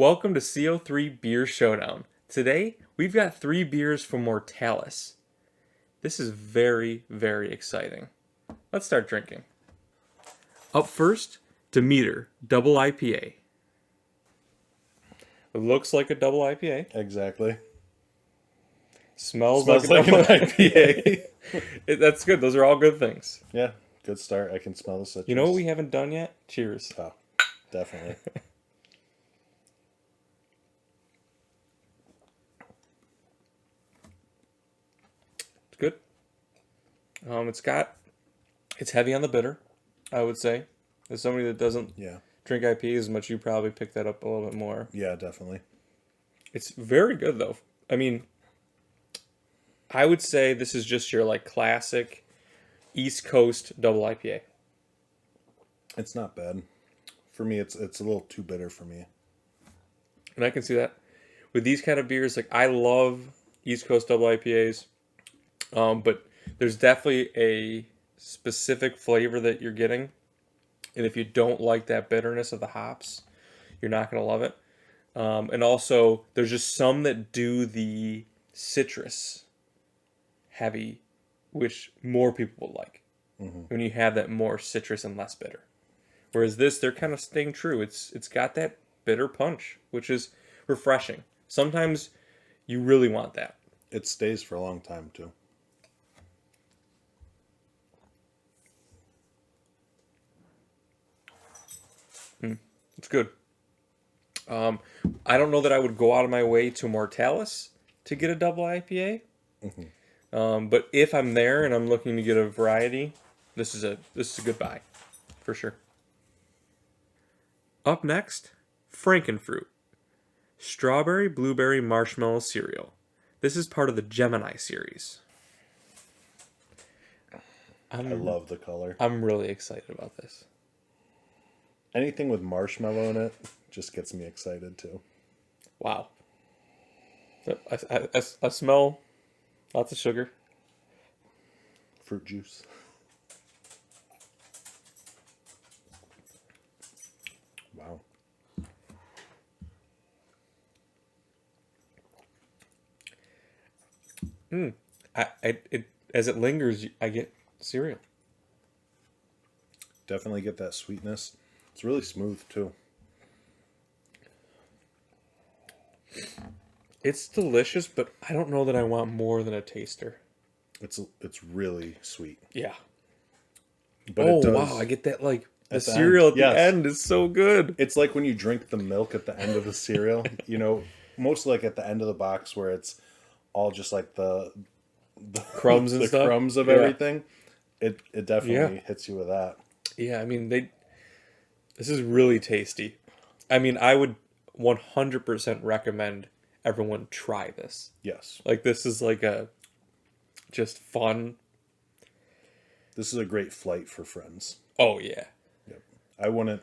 Welcome to CO3 Beer Showdown. Today, we've got 3 beers from Mortalis. This is very, very exciting. Let's start drinking. Up first, Demeter Double IPA. It looks like a double IPA. Exactly. Smells Smells like like a an double IPA. That's good. Those are all good things. Yeah, good start. I can smell the citrus. You know what we haven't done yet? Cheers. Oh, definitely. It's good. It's heavy on the bitter, I would say. As somebody that doesn't Yeah. drink IPAs as much, you probably pick that up a little bit more. Yeah, definitely. It's very good though. I mean, I would say this is just your like classic East Coast double IPA. It's not bad. For me, it's a little too bitter for me. And I can see that. With these kind of beers, like I love East Coast double IPAs. But there's definitely a specific flavor that you're getting. And if you don't like that bitterness of the hops, you're not going to love it. And also, there's just some that do the citrus heavy, which more people will like. Mm-hmm. When you have that more citrus and less bitter. Whereas this, they're kind of staying true. It's got that bitter punch, which is refreshing. Sometimes you really want that. It stays for a long time, too. It's good. I don't know that I would go out of my way to Mortalis to get a double IPA. Mm-hmm. But if I'm there and I'm looking to get a variety, this is a good buy, for sure. Up next, Franken Froot, strawberry blueberry marshmallow cereal. This is part of the Gemini series. I love the color. I'm really excited about this. Anything with marshmallow in it just gets me excited, too. Wow. I smell lots of sugar. Fruit juice. Wow. As it lingers, I get cereal. Definitely get that sweetness. It's really smooth, too. It's delicious, but I don't know that I want more than a taster. It's really sweet. Yeah. But it does, wow, I get that like the at the cereal end. at the Yes. end is so good. It's like when you drink the milk at the end of the cereal, mostly like at the end of the box where it's all just like the Crumbs and the stuff. crumbs of Yeah. everything. It definitely Yeah. hits you with that. Yeah, I mean this is really tasty. I mean, I would 100% recommend everyone try this. Yes. Like this is like a just fun. This is a great flight for friends. Oh yeah. Yep. I wouldn't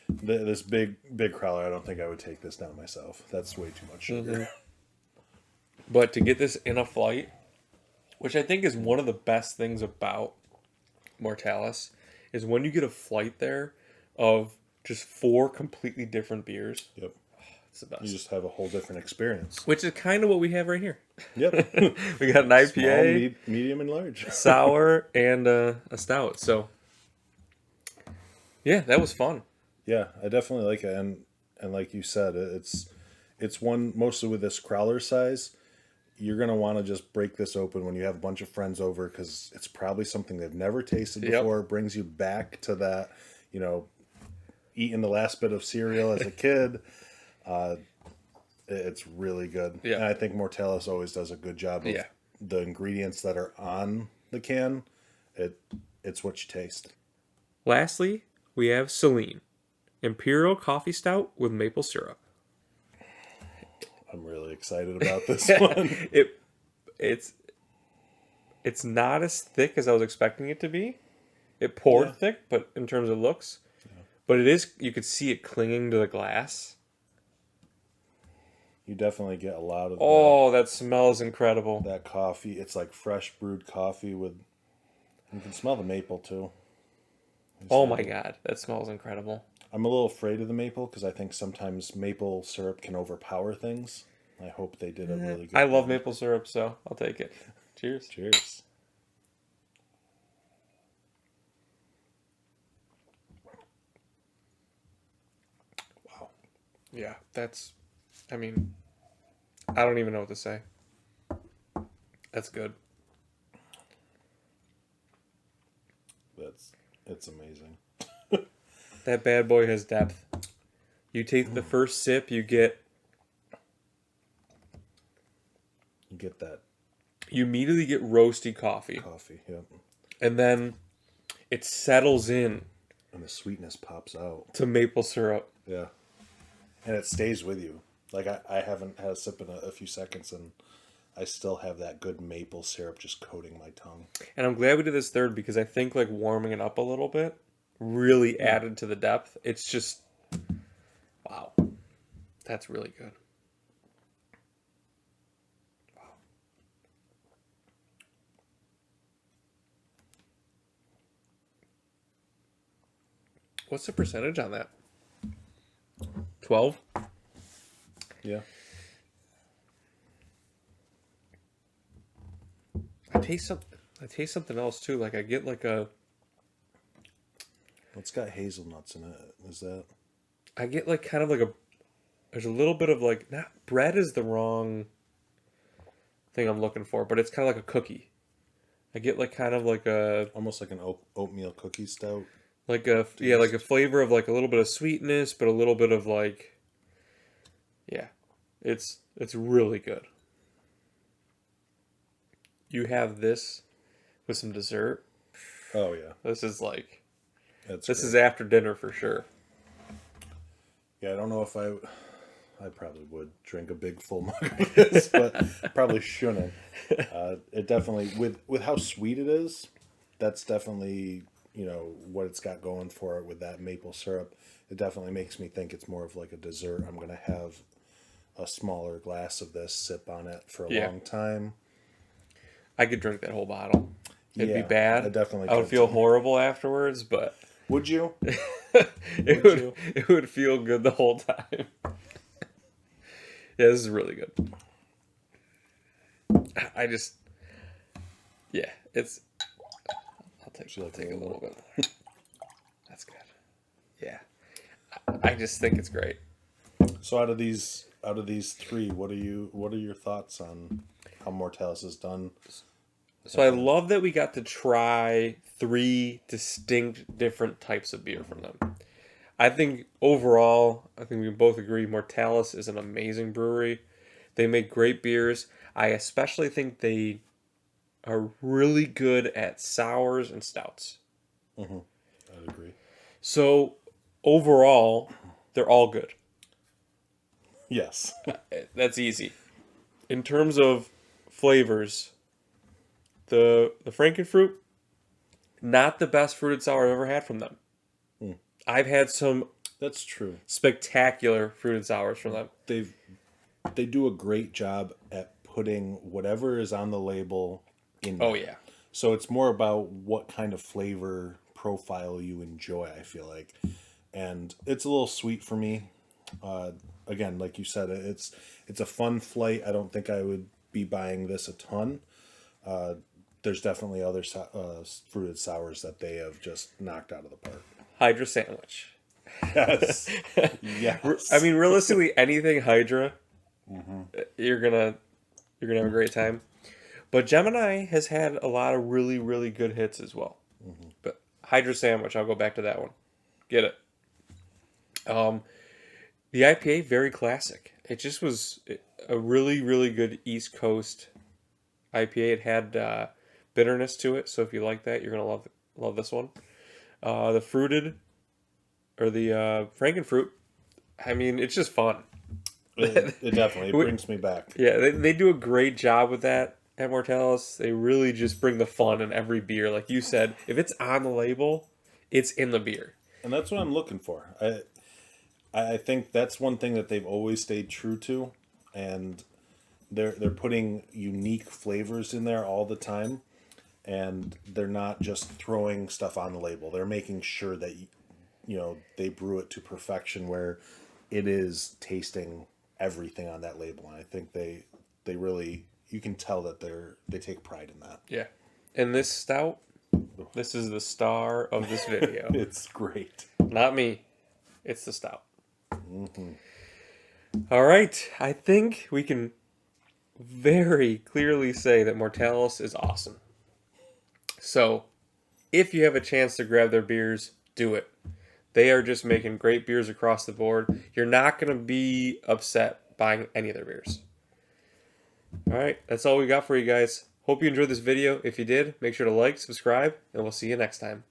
this big crowler, I don't think I would take this down myself. That's way too much sugar. Mm-hmm. But to get this in a flight, which I think is one of the best things about Mortalis, is when you get a flight there of just 4 completely different beers. Yep. It's the best. You just have a whole different experience. Which is kind of what we have right here. Yep. We got an IPA, Small, medium, and large. sour, and a stout. So, yeah, that was fun. Yeah, I definitely like it, and like you said, it's one mostly with this crowler size. You're gonna want to just break this open when you have a bunch of friends over because it's probably something they've never tasted before. It brings you back to that, eating the last bit of cereal as a kid. It's really good. Yeah. And I think Mortalis always does a good job of the ingredients that are on the can. It's what you taste. Lastly, we have Selene, Imperial Coffee Stout with maple syrup. I'm really excited about this one. It's not as thick as I was expecting it to be. It poured thick, but in terms of looks. Yeah. But it is, you could see it clinging to the glass. You definitely get a lot of that smells incredible. that coffee. It's like fresh brewed coffee with, you can smell the maple too. Oh my God, that smells incredible. I'm a little afraid of the maple because I think sometimes maple syrup can overpower things. I hope they did a really good I love blend. maple syrup, so I'll take it. Cheers. Cheers. Wow. Yeah, that's, I mean, I don't even know what to say. That's good. It's amazing. That bad boy has depth. You take the first sip, You get that you immediately get roasty coffee. coffee, yep. And then it settles in And the sweetness pops out. to maple syrup. Yeah. And it stays with you. Like I haven't had a sip in a few seconds and I still have that good maple syrup just coating my tongue. And I'm glad we did this third because I think like warming it up a little bit really added to the depth. It's just, wow. That's really good. Wow. What's the percentage on that? 12? Yeah. I taste something else too. Like I get like a It's got hazelnuts in it. Is that? I get like kind of like a there's a little bit of like not bread is the wrong thing I'm looking for, but it's kind of like a cookie. I get like kind of like a Almost like an oatmeal cookie stout. like a yeah, like a flavor of like a little bit of sweetness, but a little bit of like yeah. It's really good. You have this with some dessert. Oh yeah. This is like That's this great. is after dinner for sure. Yeah, I don't know if I probably would drink a big full mug of this, but probably shouldn't. It definitely with how sweet it is, that's definitely, what it's got going for it with that maple syrup. It definitely makes me think it's more of like a dessert. I'm gonna have a smaller glass of this, sip on it for a Yeah. long time. I could drink that whole bottle. It'd be Yeah, bad. I definitely I would could feel too. horrible afterwards, but Would you? it would feel good the whole time. Yeah, this is really good. I just yeah, it's I'll take a little bit more. That's good. Yeah. I just think it's great. So out of these three, what are your thoughts on how Mortalis has done? So I love that we got to try 3 distinct different types of beer from them. I think overall, I think we can both agree Mortalis is an amazing brewery. They make great beers. I especially think they are really good at sours and stouts. I'd agree. So overall, they're all good. Yes. That's easy. In terms of flavors, the Franken fruit, not the best fruited sour I've ever had from them. I've had some That's true. spectacular fruited sours from them. They do a great job at putting whatever is on the label in Oh there. yeah. So it's more about what kind of flavor profile you enjoy, I feel like. And it's a little sweet for me. Again, like you said, it's a fun flight. I don't think I would be buying this a ton. There's definitely other fruited sours that they have just knocked out of the park. Hydra sandwich. Yes. Yes. I mean, realistically, anything Hydra, you're gonna have a great time. But Gemini has had a lot of really, really good hits as well. But Hydra sandwich, I'll go back to that one. Get it. The IPA, very classic. It just was a really, really good East Coast IPA. It had bitterness to it, so if you like that, you're gonna love this one. The fruited or the Franken fruit. I mean, it's just fun. It definitely brings me back. Yeah, they do a great job with that at Mortalis. They really just bring the fun in every beer. Like you said, if it's on the label, it's in the beer. And that's what I'm looking for. I think that's one thing that they've always stayed true to, and they're putting unique flavors in there all the time. and they're not just throwing stuff on the label. They're making sure that they brew it to perfection where it is tasting everything on that label. And I think they really, you can tell that they take pride in that. Yeah. And this stout, this is the star of this video. It's great. Not me. It's the stout. All right. I think we can very clearly say that Mortalis is awesome. So, if you have a chance to grab their beers, do it. They are just making great beers across the board. You're not going to be upset buying any of their beers. All right. That's all we got for you guys. Hope you enjoyed this video. If you did, make sure to like, subscribe, and we'll see you next time.